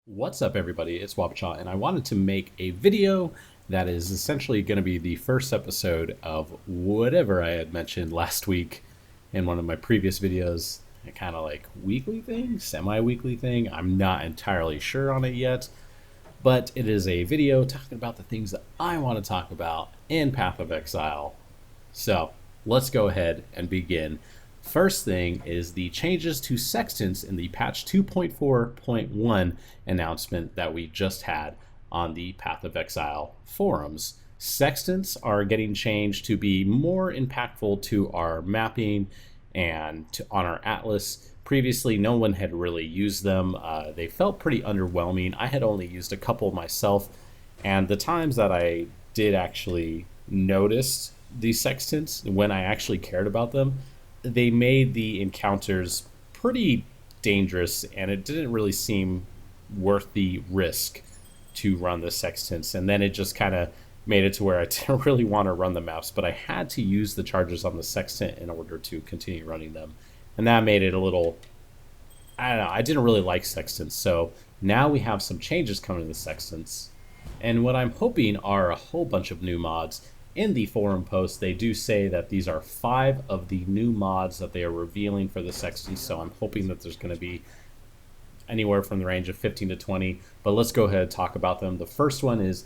What's up, everybody? It's waba, and I wanted to make a video that is essentially going to be the first episode of whatever I had mentioned last week in one of my previous videos. A kind of like weekly thing, semi-weekly thing. I'm not entirely sure on it yet, but it is a video talking about the things that I want to talk about in Path of Exile. So let's go ahead and begin. First thing is the changes to sextants in the patch 2.4.1 announcement that we just had on the Path of Exile forums. Sextants are getting changed to be more impactful to our mapping and on our atlas. Previously, no one had really used them. They felt pretty underwhelming. I had only used a couple myself, and the times that I did actually notice these sextants, when I actually cared about them, they made the encounters pretty dangerous, and it didn't really seem worth the risk to run the sextants. And then it just kind of made it to where I didn't really want to run the maps, but I had to use the charges on the sextant in order to continue running them. And that made it a little, I don't know, I didn't really like sextants. So now we have some changes coming to the sextants. And what I'm hoping are a whole bunch of new mods. In the forum post, they do say that these are 5 of the new mods that they are revealing for the sextants. So I'm hoping that there's going to be anywhere from the range of 15 to 20. But let's go ahead and talk about them. The first one is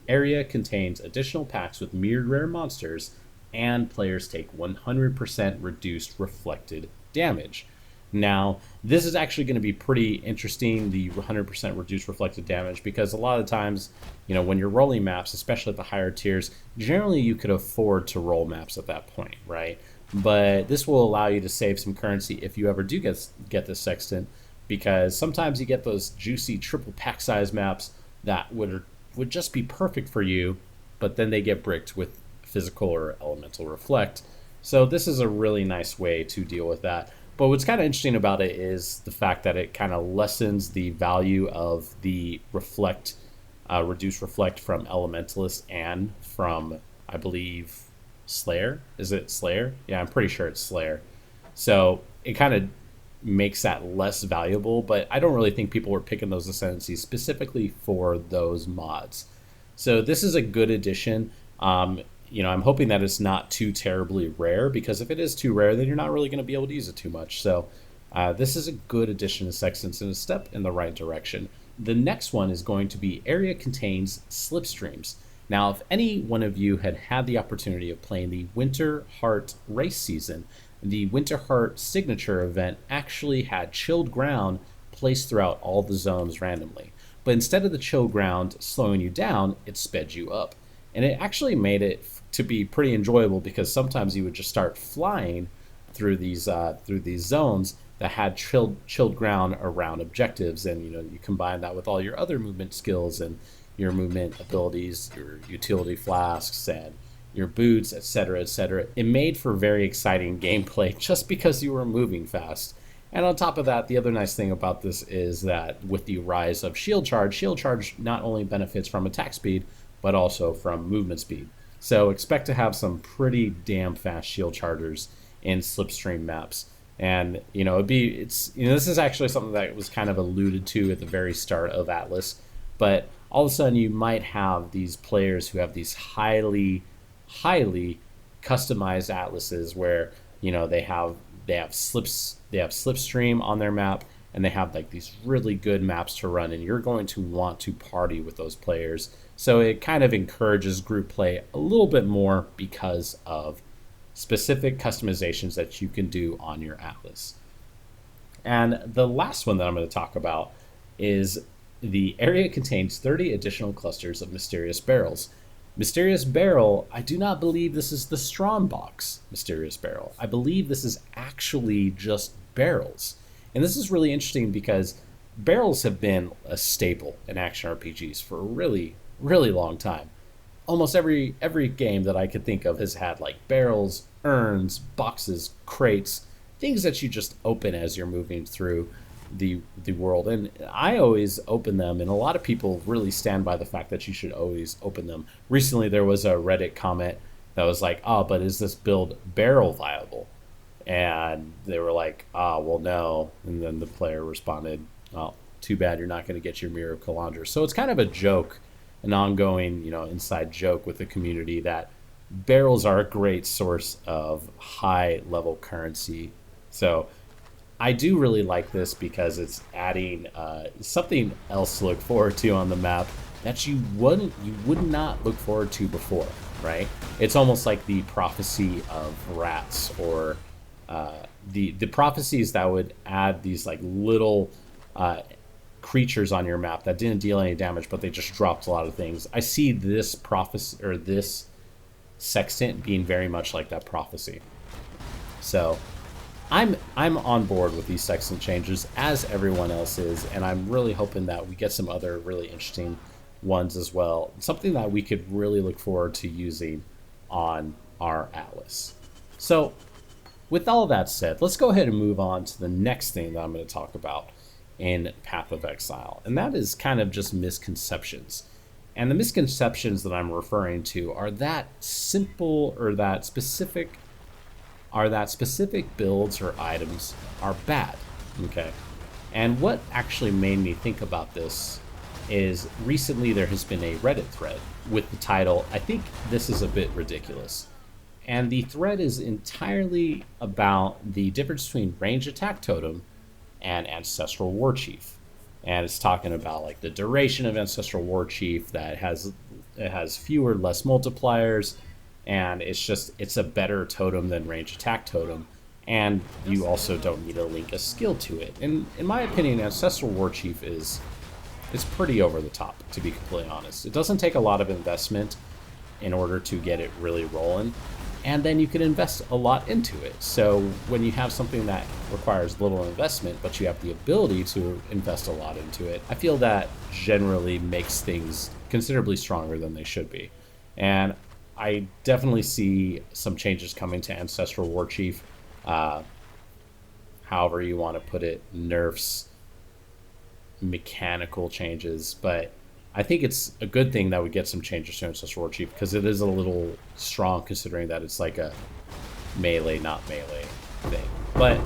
area contains additional packs with mirrored rare monsters, and players take 100% reduced reflected damage. Now, this is actually going to be pretty interesting, the 100% reduced reflected damage, because a lot of times, when you're rolling maps, especially at the higher tiers, generally you could afford to roll maps at that point, right? But this will allow you to save some currency if you ever do get the sextant, because sometimes you get those juicy triple pack size maps that would just be perfect for you, but then they get bricked with physical or elemental reflect. So this is a really nice way to deal with that. But what's kind of interesting about it is the fact that it kind of lessens the value of the reduce reflect from Elementalist and from, I believe, Slayer. Is it Slayer? Yeah, I'm pretty sure it's Slayer. So it kind of makes that less valuable, but I don't really think people were picking those ascendancies specifically for those mods. So this is a good addition. I'm hoping that it's not too terribly rare, because if it is too rare, then you're not really going to be able to use it too much. So this is a good addition to Sextants and a step in the right direction. The next one is going to be area contains slipstreams. Now, if any one of you had had the opportunity of playing the Winter Heart race season, the Winter Heart signature event actually had chilled ground placed throughout all the zones randomly. But instead of the chilled ground slowing you down, it sped you up. And it actually made it to be pretty enjoyable, because sometimes you would just start flying through these zones that had chilled ground around objectives, and you combine that with all your other movement skills and your movement abilities, your utility flasks, and your boots, etc., etc. It made for very exciting gameplay just because you were moving fast. And on top of that, the other nice thing about this is that with the rise of shield charge not only benefits from attack speed, but also from movement speed. So expect to have some pretty damn fast shield chargers in slipstream maps. And this is actually something that was kind of alluded to at the very start of Atlas. But all of a sudden you might have these players who have these highly customized atlases where they have slipstream on their map, and they have like these really good maps to run, and you're going to want to party with those players. So it kind of encourages group play a little bit more because of specific customizations that you can do on your atlas. And the last one that I'm going to talk about is the area contains 30 additional clusters of mysterious barrels. Mysterious Barrel, I do not believe this is the Strongbox Mysterious Barrel. I believe this is actually just barrels. And this is really interesting because barrels have been a staple in action RPGs for a really, really long time. Almost every game that I could think of has had like barrels, urns, boxes, crates, things that you just open as you're moving through the world. And I always open them, and a lot of people really stand by the fact that you should always open them. Recently there was a Reddit comment that was like, oh, but is this build barrel viable? And they were like, well, no. And then the player responded, well, too bad, you're not going to get your Mirror of Kalandra. So it's kind of a joke, an ongoing, inside joke with the community that barrels are a great source of high level currency. So I do really like this because it's adding something else to look forward to on the map that you would not look forward to before, right? It's almost like the prophecy of rats, or the prophecies that would add these like little creatures on your map that didn't deal any damage, but they just dropped a lot of things. I see this prophecy, or this Sextant, being very much like that prophecy. So I'm on board with these Sextant changes, as everyone else is, and I'm really hoping that we get some other really interesting ones as well. Something that we could really look forward to using on our Atlas. So with all of that said, let's go ahead and move on to the next thing that I'm going to talk about in Path of Exile, and that is kind of just misconceptions. And the misconceptions that I'm referring to are that simple, or that specific builds or items are bad, okay? And what actually made me think about this is recently there has been a Reddit thread with the title, "I think this is a bit ridiculous." And the thread is entirely about the difference between range attack totem and Ancestral War Chief. And it's talking about like the duration of Ancestral War Chief, that it has fewer, less multipliers, and it's a better totem than range attack totem, and you also don't need to link a skill to it. And in my opinion, Ancestral War Chief is pretty over the top, to be completely honest. It doesn't take a lot of investment in order to get it really rolling, and then you can invest a lot into it. So when you have something that requires little investment, but you have the ability to invest a lot into it, I feel that generally makes things considerably stronger than they should be. And I definitely see some changes coming to Ancestral War Chief. However you want to put it, nerfs, mechanical changes, but I think it's a good thing that we get some changes to Ancestral War Chief, because it is a little strong considering that it's like a melee, not melee thing. But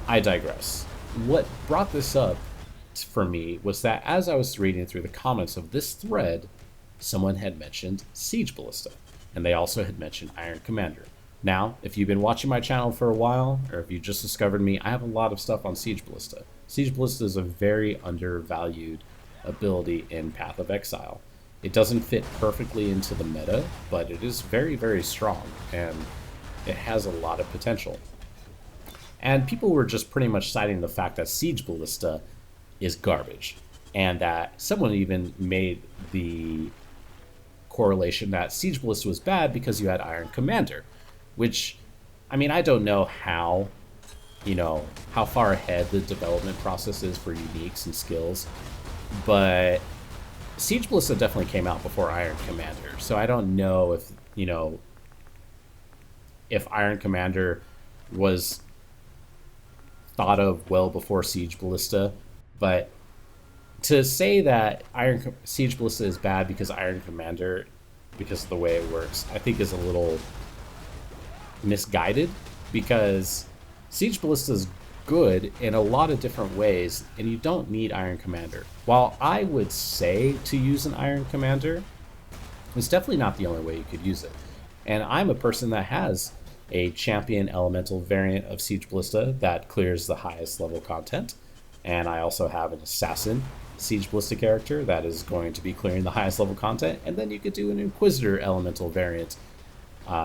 I digress. What brought this up for me was that as I was reading through the comments of this thread, someone had mentioned Siege Ballista, and they also had mentioned Iron Commander. Now, if you've been watching my channel for a while, or if you just discovered me, I have a lot of stuff on Siege Ballista. Siege Ballista is a very undervalued ability in Path of Exile. It doesn't fit perfectly into the meta, but it is very, very strong, and it has a lot of potential. And people were just pretty much citing the fact that Siege Ballista is garbage, and that someone even made the correlation that Siege Ballista was bad because you had Iron Commander, which, I mean, I don't know how far ahead the development process is for uniques and skills, but Siege Ballista definitely came out before Iron Commander, so I don't know if Iron Commander was thought of well before Siege Ballista. But to say that Siege Ballista is bad because Iron Commander, because of the way it works, I think is a little misguided, because Siege Ballista is good in a lot of different ways, and you don't need Iron Commander. While I would say to use an Iron Commander, it's definitely not the only way you could use it. And I'm a person that has a champion elemental variant of Siege Ballista that clears the highest level content, and I also have an assassin Siege Ballista character that is going to be clearing the highest level content, and then you could do an Inquisitor elemental variant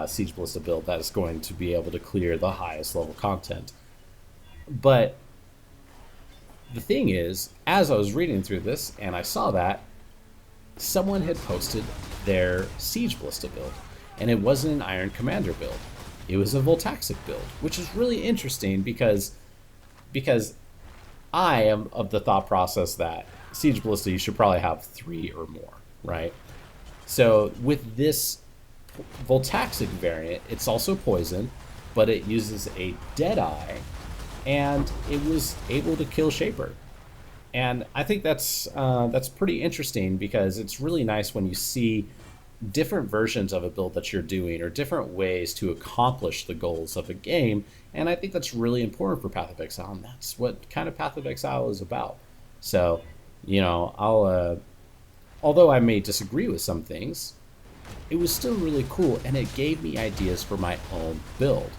Siege Ballista build that is going to be able to clear the highest level content. But the thing is, as I was reading through this and I saw that someone had posted their Siege Ballista build, and it wasn't an Iron Commander build, it was a Voltaxic build, which is really interesting because I am of the thought process that Siege Ballista, you should probably have 3 or more, right? So with this Voltaxic variant, it's also poison, but it uses a Deadeye, and it was able to kill Shaper. And I think that's pretty interesting, because it's really nice when you see different versions of a build that you're doing, or different ways to accomplish the goals of a game. And I think that's really important for Path of Exile, and that's what kind of Path of Exile is about. So, I'll although I may disagree with some things, it was still really cool, and it gave me ideas for my own build,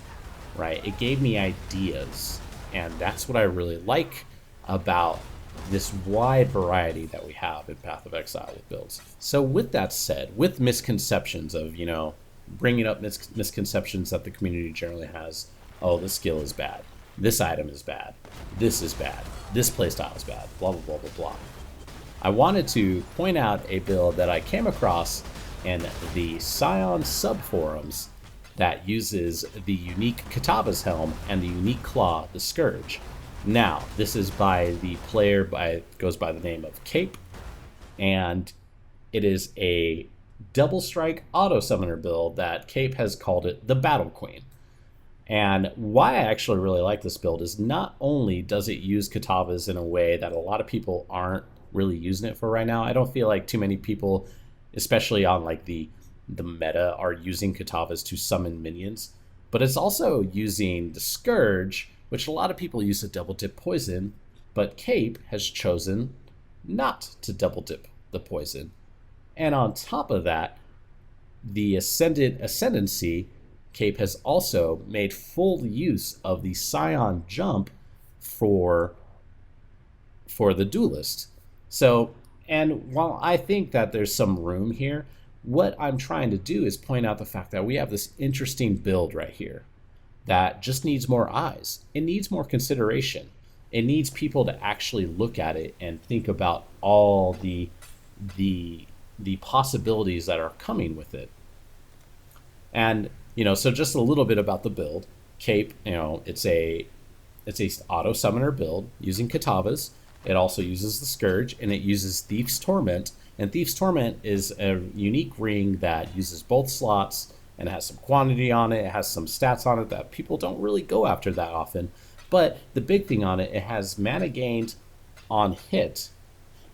right? It gave me ideas, and that's what I really like about this wide variety that we have in Path of Exile with builds. So, with that said, with misconceptions of, bringing up misconceptions that the community generally has, oh, this skill is bad, this item is bad, this playstyle is bad, blah, blah, blah, blah, blah. I wanted to point out a build that I came across in the Scion subforums that uses the unique Kataba's Helm and the unique Claw, the Scourge. Now, this is by the player goes by the name of Cape, and it is a double strike auto summoner build that Cape has called it the Battle Queen. And why I actually really like this build is not only does it use Katabas in a way that a lot of people aren't really using it for right now. I don't feel like too many people, especially on like the meta, are using Katabas to summon minions. But it's also using the Scourge, which a lot of people use to double dip poison, but Cape has chosen not to double dip the poison. And on top of that, the Ascendancy, Cape has also made full use of the Scion jump for the Duelist. So, and while I think that there's some room here, what I'm trying to do is point out the fact that we have this interesting build right here that just needs more eyes. It needs more consideration. It needs people to actually look at it and think about all the possibilities that are coming with it. And so just a little bit about the build. Cape, it's a auto summoner build using Katabas. It also uses the Scourge, and it uses Thief's Torment. And Thief's Torment is a unique ring that uses both slots and has some quantity on it. It has some stats on it that people don't really go after that often. But the big thing on it, it has mana gained on hit.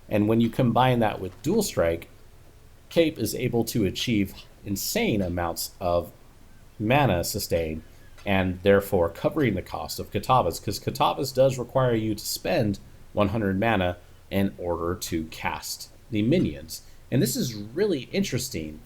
And when you combine that with Dual Strike, Cape is able to achieve insane amounts of mana sustain, and therefore covering the cost of Katabas, because Katabas does require you to spend 100 mana in order to cast the minions. And this is really interesting,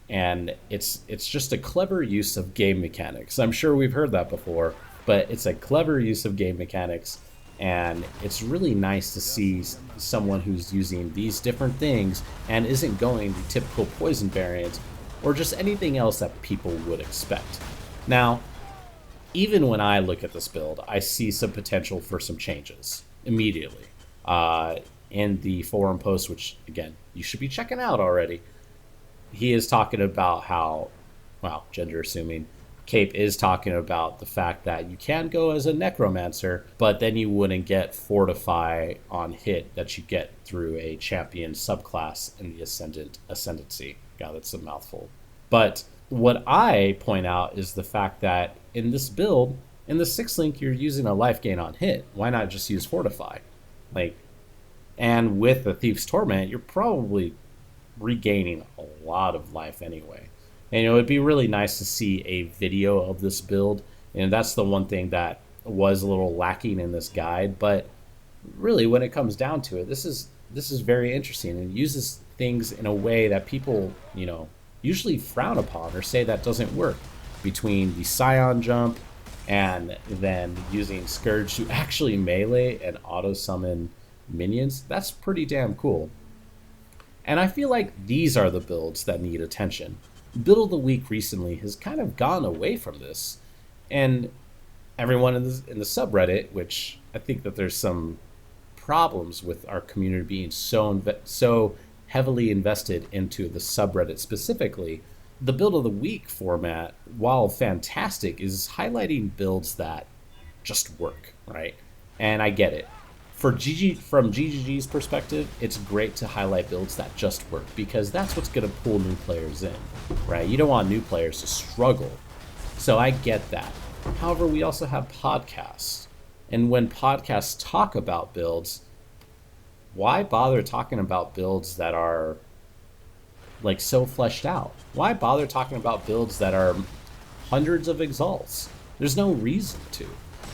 and it's just a clever use of game mechanics. I'm sure we've heard that before, but it's a clever use of game mechanics, and it's really nice to see someone who's using these different things and isn't going the typical poison variant or just anything else that people would expect. Now, even when I look at this build, I see some potential for some changes immediately. In the forum post, which again, you should be checking out already, he is talking about how, well, gender assuming, Cape is talking about the fact that you can go as a Necromancer, but then you wouldn't get Fortify on hit that you get through a champion subclass in the Ascendancy. God, that's a mouthful. But what I point out is the fact that in this build, in the 6th link, you're using a life gain on hit. Why not just use Fortify? And with the Thief's Torment, you're probably regaining a lot of life anyway. And it'd be really nice to see a video of this build. And that's the one thing that was a little lacking in this guide. But really, when it comes down to it, this is very interesting, and uses things in a way that people, usually frown upon or say that doesn't work, between the Scion jump and then using Scourge to actually melee and auto summon minions. That's pretty damn cool. And I feel like these are the builds that need attention. Build of the Week recently has kind of gone away from this, and everyone in the subreddit, which I think that there's some problems with our community being so heavily invested into the subreddit specifically. The Build of the Week format, while fantastic, is highlighting builds that just work, right? And I get it. From GGG's perspective, it's great to highlight builds that just work, because that's what's going to pull new players in, right? You don't want new players to struggle. So I get that. However, we also have podcasts. And when podcasts talk about builds, why bother talking about builds that are so fleshed out? Why bother talking about builds that are hundreds of exalts? There's no reason to.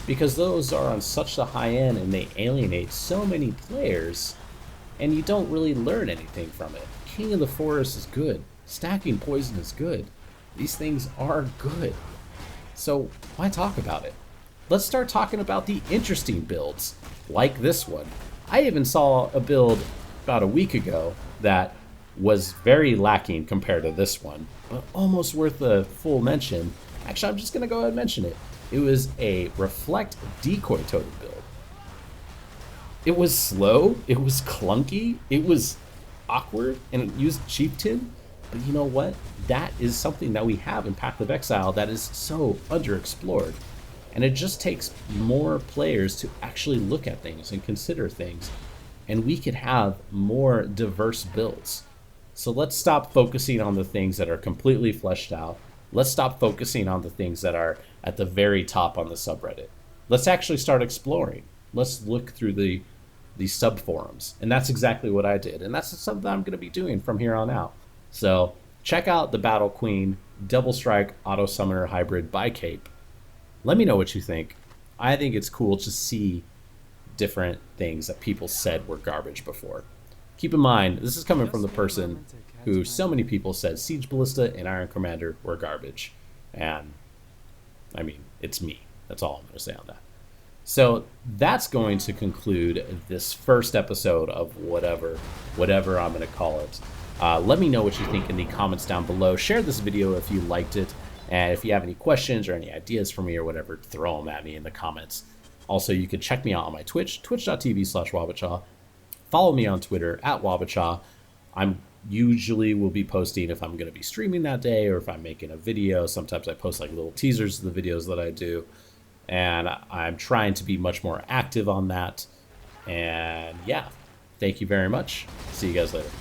because those are on such a high end and they alienate so many players, and you don't really learn anything from it. King of the Forest is good. Stacking Poison is good. These things are good. So why talk about it? Let's start talking about the interesting builds, like this one. I even saw a build about a week ago that was very lacking compared to this one, but almost worth a full mention. Actually, I'm just going to go ahead and mention it. It was a Reflect Decoy Totem build. It was slow, it was clunky, it was awkward, and it used Chieftain. But you know what? That is something that we have in Path of Exile that is so underexplored. And it just takes more players to actually look at things and consider things. And we could have more diverse builds. So let's stop focusing on the things that are completely fleshed out. Let's stop focusing on the things that are at the very top on the subreddit. Let's actually start exploring. Let's look through the sub forums. And that's exactly what I did. And that's something I'm going to be doing from here on out. So check out the Battle Queen Double Strike Auto Summoner Hybrid by Cape. Let me know what you think. I think it's cool to see different things that people said were garbage before. Keep in mind, this is coming from the person who so many people said Siege Ballista and Iron Commander were garbage. And, I mean, it's me. That's all I'm going to say on that. So that's going to conclude this first episode of whatever I'm going to call it. Let me know what you think in the comments down below. Share this video if you liked it. And if you have any questions or any ideas for me or whatever, throw them at me in the comments. Also, you can check me out on my Twitch, twitch.tv/wabachaw. Follow me on Twitter @wabachaw. I'm usually will be posting if I'm going to be streaming that day or if I'm making a video. Sometimes I post like little teasers of the videos that I do. And I'm trying to be much more active on that. And yeah, thank you very much. See you guys later.